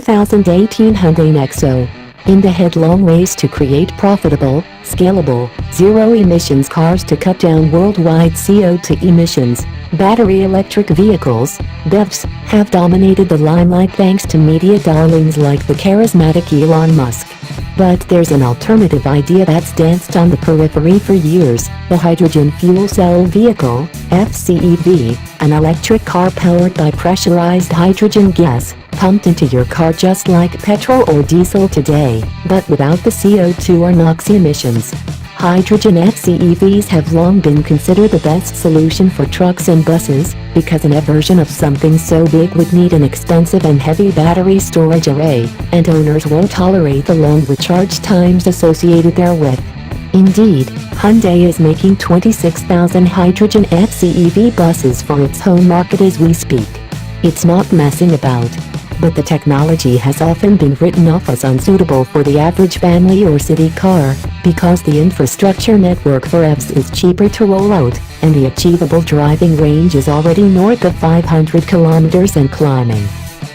2018 Hyundai Nexo. In the headlong race to create profitable, scalable, zero-emissions cars to cut down worldwide CO2 emissions, battery electric vehicles, BEVs, have dominated the limelight thanks to media darlings like the charismatic Elon Musk. But there's an alternative idea that's danced on the periphery for years: the hydrogen fuel cell vehicle, FCEV, an electric car powered by pressurized hydrogen gas, pumped into your car just like petrol or diesel today, but without the CO2 or NOx emissions. Hydrogen FCEVs have long been considered the best solution for trucks and buses, because an EV version of something so big would need an expensive and heavy battery storage array, and owners won't tolerate the long recharge times associated therewith. Indeed, Hyundai is making 26,000 hydrogen FCEV buses for its home market as we speak. It's not messing about. But the technology has often been written off as unsuitable for the average family or city car, because the infrastructure network for EVs is cheaper to roll out, and the achievable driving range is already north of 500 kilometers and climbing.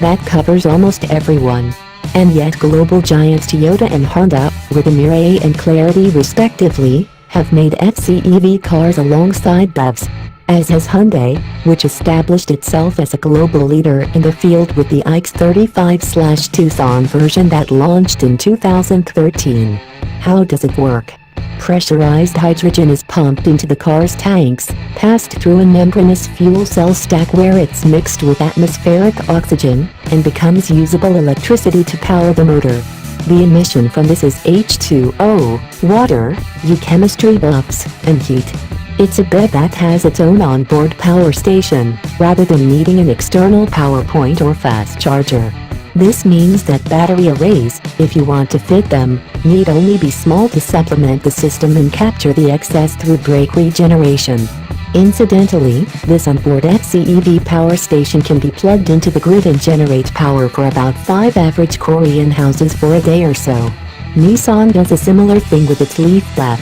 That covers almost everyone. And yet global giants Toyota and Honda, with the Mirai and Clarity respectively, have made FCEV cars alongside BEVs. As has Hyundai, which established itself as a global leader in the field with the iX35/Tucson version that launched in 2013. How does it work? Pressurized hydrogen is pumped into the car's tanks, passed through a membranous fuel cell stack where it's mixed with atmospheric oxygen, and becomes usable electricity to power the motor. The emission from this is H2O, water, chemistry buffs, and heat. It's a BEV that has its own onboard power station, rather than needing an external power point or fast charger. This means that battery arrays, if you want to fit them, need only be small to supplement the system and capture the excess through brake regeneration. Incidentally, this onboard FCEV power station can be plugged into the grid and generate power for about 5 average Korean houses for a day or so. Nissan does a similar thing with its Leaf BEV.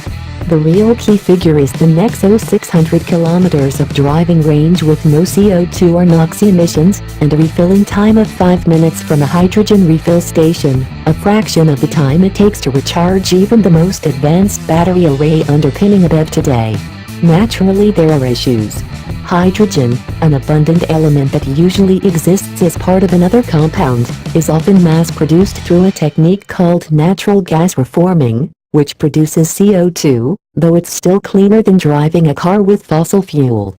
The real key figure is the Nexo 600 kilometers of driving range with no CO2 or NOx emissions, and a refilling time of 5 minutes from a hydrogen refill station, a fraction of the time it takes to recharge even the most advanced battery array underpinning a BEV today. Naturally there are issues. Hydrogen, an abundant element that usually exists as part of another compound, is often mass-produced through a technique called natural gas reforming, which produces CO2, though it's still cleaner than driving a car with fossil fuel.